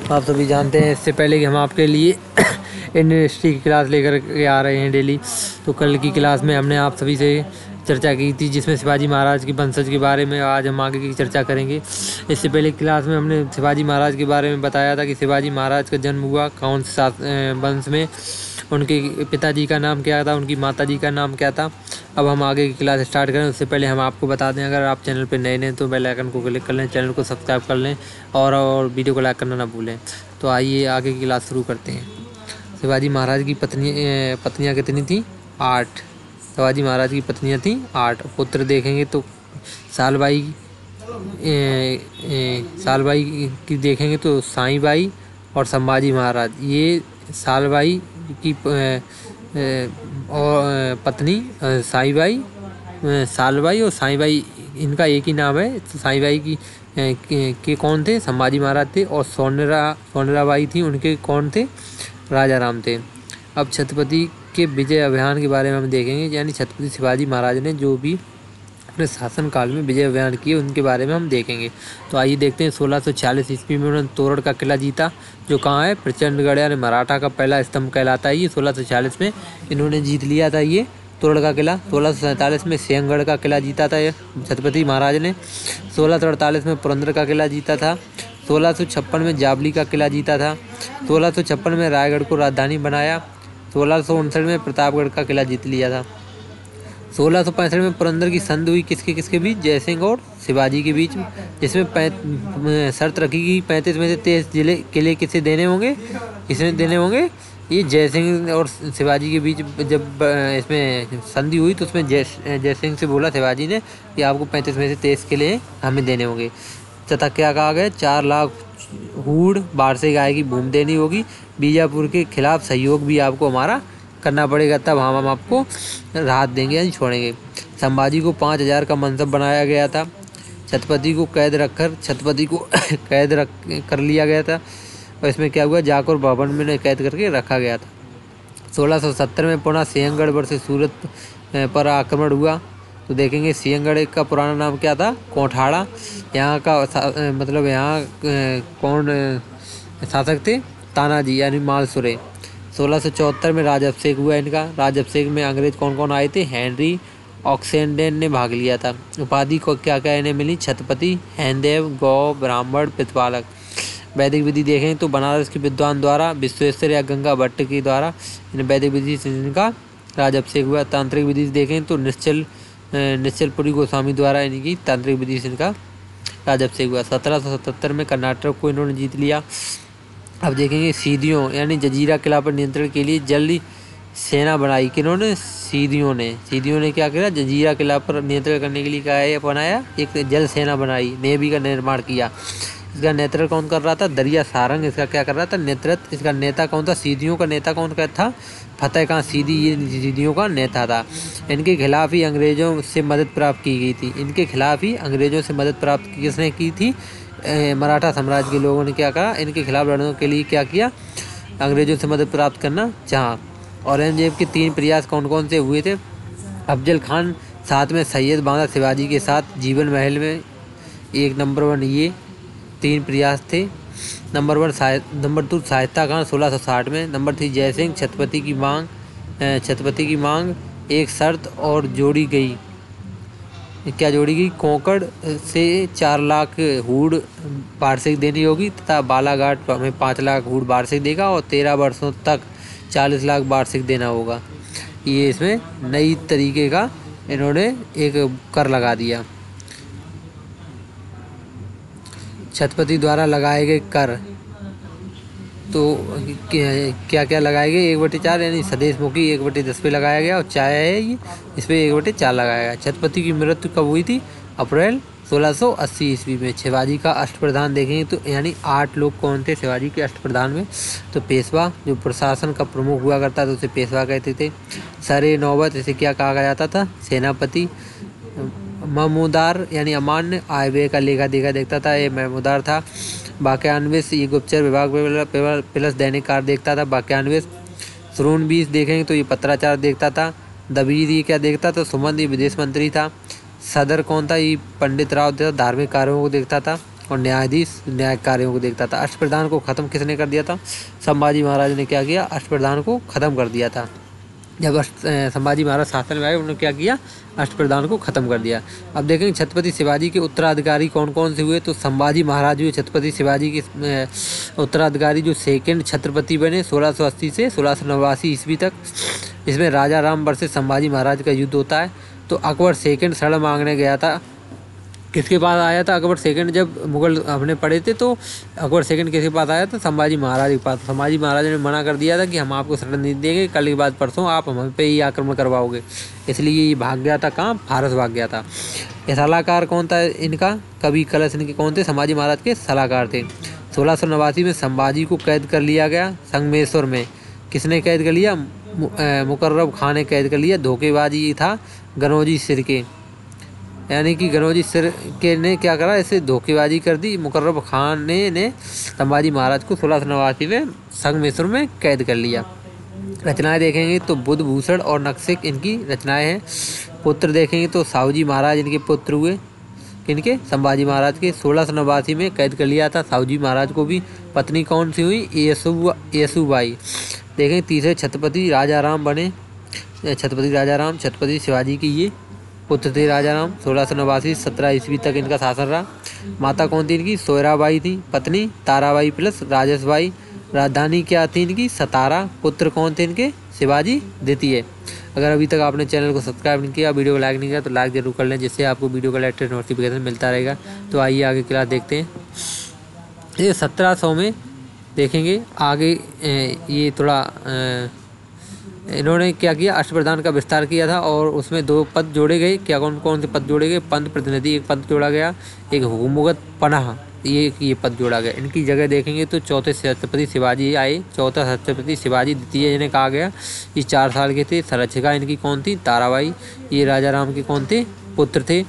आप सभी जानते हैं इससे पहले कि हम आपके लिए इंडियन हिस्ट्री की क्लास लेकर के आ रहे हैं डेली। तो कल की क्लास में हमने आप सभी से चर्चा की थी जिसमें शिवाजी महाराज की वंशज के बारे में आज हम आगे की चर्चा करेंगे। इससे पहले क्लास में हमने शिवाजी महाराज के बारे में बताया था कि शिवाजी महाराज का जन्म हुआ कौन से वंश में, उनके पिताजी का नाम क्या था, उनकी माताजी का नाम क्या था। अब हम आगे की क्लास स्टार्ट करें उससे पहले हम आपको बता दें, अगर आप चैनल पर नए हैं तो बेल आइकन को क्लिक कर लें, चैनल को सब्सक्राइब कर लें और वीडियो को लाइक करना ना भूलें। तो आइए आगे की क्लास शुरू करते हैं। शिवाजी महाराज की पत्नियाँ कितनी थी? 8। शिवाजी महाराज की पत्नियाँ थी 8। पुत्र देखेंगे तो सालबाई की देखेंगे तो साईबाई और संभाजी महाराज। ये सालबाई की और पत्नी सालबाई और साईबाई, इनका एक ही नाम है। तो साईबाई की के कौन थे? संभाजी महाराज थे। और सोनराबाई थी, उनके कौन थे? राजा राम थे। अब छत्रपति के विजय अभियान के बारे में हम देखेंगे, यानी छत्रपति शिवाजी महाराज ने जो भी अपने शासनकाल में विजय अभियान किए उनके बारे में हम देखेंगे। तो आइए देखते हैं। 1646 ईस्वी में उन्होंने तोरड़ का किला जीता, जो कहाँ है? प्रचंडगढ़, यानी मराठा का पहला स्तंभ कहलाता है। ये 1646 में इन्होंने जीत लिया था ये तोरड़ का किला। 1647 में सिंहगढ़ का किला जीता था छत्रपति महाराज ने। 1648 में पुरंदर का किला जीता था। 1656 में जावली का किला जीता था। 1656 में रायगढ़ को राजधानी बनाया। 1659 में प्रतापगढ़ का किला जीत लिया था। 1665 में पुरंदर की संधि हुई किसके बीच? जयसिंह और शिवाजी के बीच, जिसमें शर्त रखी गई 35 में से 23 किले किसे देने होंगे? किसने देने होंगे? ये जयसिंह और शिवाजी के बीच जब इसमें संधि हुई तो उसमें जयसिंह से बोला शिवाजी ने कि आपको 35 में से 23 किले हमें देने होंगे। तथा क्या कहा गया? 4 लाख हूड़ वार्षिक आय की भूमि देनी होगी। बीजापुर के खिलाफ सहयोग भी आपको हमारा करना पड़ेगा, तब हम आपको राहत देंगे यानी छोड़ेंगे। संभाजी को 5000 का मनसब बनाया गया था। छत्रपति को कैद कर लिया गया था। और इसमें क्या हुआ? जाकोर भवन में कैद करके रखा गया था। 1670 में पुनः सिंहगढ़ वर्सेस सूरत पर आक्रमण हुआ। तो देखेंगे सिंहगढ़ का पुराना नाम क्या था? कोठाड़ा। यहाँ का यहाँ कौन शासक थे? तानाजी यानी मालसुरे। 1674 में राजाभिषेक हुआ इनका। राजाभिषेक में अंग्रेज कौन कौन आए थे? हेनरी ऑक्सेंडेन ने भाग लिया था। उपाधि को क्या क्या इन्हें मिली? छत्रपति, हैंदेव, गौ, ब्राह्मण, पितपालक। वैदिक विधि देखें तो बनारस के विद्वान द्वारा, विश्वेश्वर या गंगा भट्ट के द्वारा इन वैदिक विधि से इनका राजाभिषेक हुआ। तांत्रिक विधि से देखें तो निश्चलपुरी गोस्वामी द्वारा इनकी तांत्रिक विधि से इनका राजाभिषेक हुआ। 1777 में कर्नाटक को इन्होंने जीत लिया। अब देखेंगे सीधियों यानी जजीरा किला पर नियंत्रण के लिए जल्दी सेना बनाई। किन्होंने? सीधियों ने क्या किया? जजीरा किला पर नियंत्रण करने के लिए क्या है बनाया? एक जल सेना बनाई, नेवी का निर्माण किया। इसका नेतृत्व कौन कर रहा था? दरिया सारंग इसका क्या कर रहा था? नेतृत्व। इसका नेता कौन था? सीधियों का नेता कौन था? फतेह खां सीधी ये सीधियों का नेता था। इनके खिलाफ ही अंग्रेजों से मदद प्राप्त की गई थी। किसने की थी? मराठा साम्राज्य के लोगों ने क्या कहा? इनके खिलाफ लड़ने के लिए क्या किया? अंग्रेजों से मदद प्राप्त करना चाहा। औरंगजेब के 3 प्रयास कौन कौन से हुए थे? अफजल खान साथ में सैयद बांदा शिवाजी के साथ जीवन महल में। एक नंबर 1 ये 3 प्रयास थे। नंबर 2 शाइस्ता खान 1660 में। नंबर 3 जयसिंह। छत्रपति की मांग एक शर्त और जोड़ी गई। क्या जोड़ी गई? कोंकण से 4 लाख हूड़ वार्षिक देनी होगी तथा बालाघाट हमें 5 लाख हूड़ वार्षिक देगा और 13 वर्षों तक 40 लाख वार्षिक देना होगा। ये इसमें नई तरीके का इन्होंने एक कर लगा दिया। छत्रपति द्वारा लगाए गए कर तो क्या क्या लगाए गए? 1/4 यानी स्वदेशमुखी 1/10 पे लगाया गया। और चाय है ये, इस पर 1/4 लगाया गया। छत्रपति की मृत्यु कब हुई थी? अप्रैल 1680 ईस्वी में। शिवाजी का अष्टप्रधान देखेंगे तो यानी 8 लोग कौन थे शिवाजी के अष्टप्रधान में? तो पेशवा, जो प्रशासन का प्रमुख हुआ करता था उसे पेशवा कहते थे। सरे नौबत, इसे क्या कहा जाता था? सेनापति। महमूदार यानी अमान्य, आय व्यय का लेखा देखा देखता था, ये महमूदार था। वाक्यान्वेष, ये गुप्तचर विभाग प्लस दैनिक कार्य देखता था। वाक्यान्वेष। श्रोणबीस देखेंगे तो ये पत्राचार देखता था। दबीर ये क्या देखता था? सुमंत, ये विदेश मंत्री था। सदर कौन था? ये पंडित राव था, धार्मिक कार्यों को देखता था। और न्यायाधीश न्यायिक कार्यों को देखता था। अष्टप्रधान को ख़त्म किसने कर दिया था? संभाजी महाराज ने क्या किया? अष्टप्रधान को ख़त्म कर दिया था। जब संभाजी महाराज शासन में आए उन्होंने क्या किया? अष्टप्रधान को ख़त्म कर दिया। अब देखेंगे छत्रपति शिवाजी के उत्तराधिकारी कौन कौन से हुए। तो संभाजी महाराज हुए छत्रपति शिवाजी के उत्तराधिकारी, जो सेकंड छत्रपति बने 1680 से 1689 ईस्वी तक। इसमें राजा राम वर्सेस संभाजी महाराज का युद्ध होता है। तो अकबर सेकंड शरण मांगने गया था। किसके पास आया था अकबर सेकंड? जब मुगल हमने पढ़े थे तो अकबर सेकंड किसके पास आया था? संभाजी महाराज के पास। संभाजी महाराज ने मना कर दिया था कि हम आपको शरण नहीं देंगे, कल के बाद परसों आप हम पे ही आक्रमण करवाओगे। इसलिए ये भाग गया था। कहाँ? फारस भाग गया था। ये सलाहकार कौन था इनका? कवि कलश इनके कौन थे? संभाजी महाराज के सलाहकार थे। 1689 में संभाजी को कैद कर लिया गया संगमेश्वर में। किसने कैद कर लिया? मुकर्रब खान ने कैद कर लिया। धोखेबाजी था गनौजी सिर के, यानी कि गनौजी सिर के ने क्या करा? ऐसे धोखेबाजी कर दी। मुकर्रब खान ने संभाजी महाराज को 1689 में संगमेश्वर में कैद कर लिया। रचनाएं देखेंगे तो बुद्ध भूषण और नक्सिक इनकी रचनाएं हैं। पुत्र देखेंगे तो साहूजी महाराज इनके पुत्र हुए। इनके संभाजी महाराज के 1689 में कैद कर लिया था साहूजी महाराज को भी। पत्नी कौन सी हुई? येसुबाई। देखें तीसरे छत्रपति राजा राम बने। छत्रपति राजा राम छत्रपति शिवाजी के ये पुत्र थे। राजा राम 1689 17 ईस्वी तक इनका शासन रहा। माता कौन थी इनकी? सोयराबाई थी। पत्नी ताराबाई प्लस राजसबाई। राजधानी क्या थी इनकी? सतारा। पुत्र कौन थे इनके? शिवाजी द्वितीय। अगर अभी तक आपने चैनल को सब्सक्राइब नहीं किया, वीडियो को लाइक नहीं किया तो लाइक जरूर कर लें, जिससे आपको वीडियो का लेटेस्ट नोटिफिकेशन मिलता रहेगा। तो आइए आगे क्लास देखते हैं। ये 1700 में देखेंगे आगे। ये थोड़ा इन्होंने क्या किया? अष्टप्रधान का विस्तार किया था और उसमें 2 पद जोड़े गए। क्या कौन कौन से पद जोड़े गए? पंत प्रतिनिधि एक पद जोड़ा गया, एक हुकूमत पनाह ये पद जोड़ा गया। इनकी जगह देखेंगे तो चौथे छत्रपति शिवाजी आए। चौथा छत्रपति शिवाजी द्वितीय जिन्हें कहा गया। ये 4 साल के थे। संरक्षिका इनकी कौन थी? ताराबाई। ये राजा राम के कौन थे? पुत्र थे।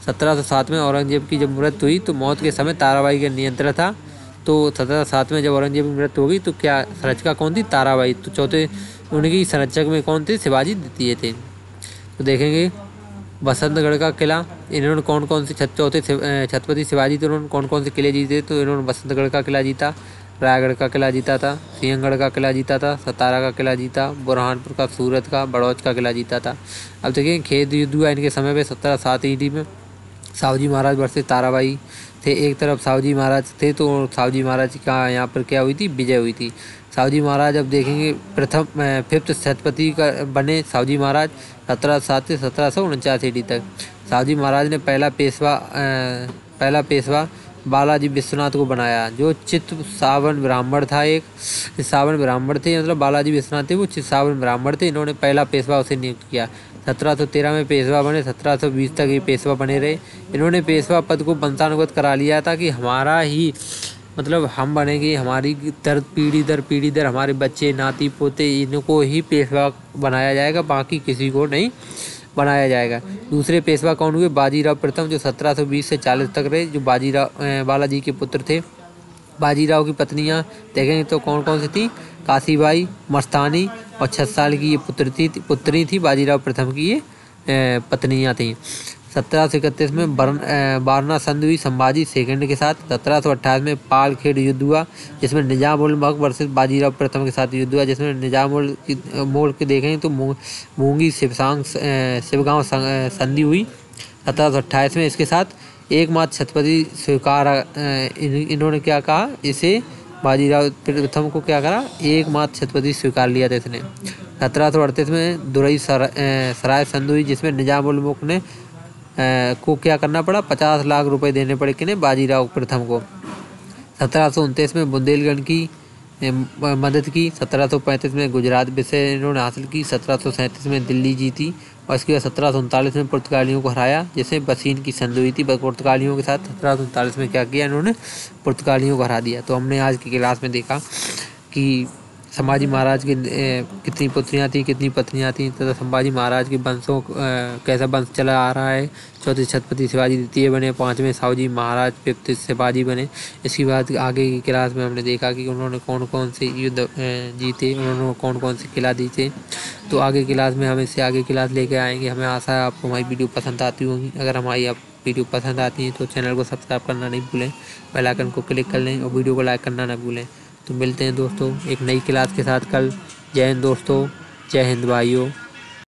1707 में औरंगजेब की जब मृत्यु हुई तो मौत के समय ताराबाई का नियंत्रण था। तो 1707 में जब औरंगजेब की मृत्यु हो गई तो क्या संरक्षिका कौन थी? ताराबाई। तो चौथे उनकी संरक्षक में कौन थे? शिवाजी द्वितीय थे। तो देखेंगे बसंतगढ़ का किला। इन्होंने कौन कौन से चौथे छत्रपति शिवाजी थे, उन्होंने कौन कौन से किले जीते? तो इन्होंने बसंतगढ़ का किला जीता, रायगढ़ का किला जीता था, सिंहगढ़ का किला जीता था, सतारा का किला जीता, बुरहानपुर का, सूरत का, बड़ौच का किला जीता था। अब देखिए खेत युद्ध हुआ इनके समय पे 1707 ईस्वी में। साहूजी महाराज वर्सेस ताराबाई थे। एक तरफ साहूजी महाराज थे तो साहूजी महाराज का यहाँ पर क्या हुई थी? विजय हुई थी। साहूजी महाराज अब देखेंगे फिफ्थ छत्रपति का बने साहूजी महाराज 1707 से 1749 ईस्वी तक। साहूजी महाराज ने पहला पेशवा बालाजी विश्वनाथ को बनाया, जो चित्त सावन ब्राह्मण था। एक सावन ब्राह्मण थे, मतलब बालाजी विश्वनाथ थे वो चित्त सावन ब्राह्मण थे। इन्होंने पहला पेशवा उसे नियुक्त किया। 1713 में पेशवा बने, 1720 तक ये पेशवा बने रहे। इन्होंने पेशवा पद को वंशानुगत करा लिया था कि हमारा ही मतलब हम बनेंगे, हमारी दर पीढ़ी दर हमारे बच्चे नाती पोते इनको ही पेशवा बनाया जाएगा, बाकी किसी को नहीं बनाया जाएगा। दूसरे पेशवा कौन हुए? बाजीराव प्रथम, जो 1720 से 40 तक रहे, जो बालाजी के पुत्र थे। बाजीराव की पत्नियां देखेंगे तो कौन कौन सी थी? काशीबाई, मस्तानी और 6 साल की ये पुत्री थी बाजीराव प्रथम की ये पत्नियां थीं। 1731 में बारना संधि हुई संभाजी सेकंड के साथ। 1728 में पालखेड़ युद्ध हुआ, जिसमें निजाम उल मुल्क वर्सेस बाजीराव प्रथम के साथ युद्ध हुआ, जिसमें निजाम उल मुल्क देखें तो मूंगी शिवगांव संधि हुई 1728 में। इसके साथ एकमात्र छत्रपति स्वीकार इन्होंने क्या कहा? इसे बाजीराव प्रथम को क्या करा? एकमात्र छत्रपति स्वीकार लिया था इसने। 1738 में दुरई सराय संधि हुई, जिसमें निजाम उल मुल्क ने को क्या करना पड़ा? 50 लाख रुपए देने पड़े किन्हें? बाजीराव प्रथम को। 1729 में बुंदेलखंड की मदद की। 1735 में गुजरात विजय इन्होंने हासिल की। 1737 में दिल्ली जीती और इसके बाद 1739 में पुर्तगालियों को हराया, जिसमें बसीन की संधि हुई थी पुर्तगालियों के साथ। 1739 में क्या किया इन्होंने? पुर्तगालियों को हरा दिया। तो हमने आज की क्लास में देखा कि संभाजी महाराज की कितनी पुत्रियां थी, कितनी पत्नियां थी, तथा संभाजी महाराज के वंशों कैसा वंश चला आ रहा है। चौथे छत्रपति शिवाजी द्वितीय बने, 5वें साहूजी महाराज, 5th शिवाजी बने। इसके बाद आगे की क्लास में हमने देखा कि उन्होंने कौन कौन से युद्ध जीते, उन्होंने कौन कौन से किला जीते। तो आगे क्लास में हम इससे आगे क्लास लेकर आएंगे। हमें आशा है आपको हमारी वीडियो पसंद आती होगी। अगर हमारी आप वीडियो पसंद आती है तो चैनल को सब्सक्राइब करना नहीं भूलें, बेल आइकन को क्लिक कर लें और वीडियो को लाइक करना ना भूलें। तो मिलते हैं दोस्तों एक नई क्लास के साथ कल। जय हिंद दोस्तों, जय हिंद भाइयों।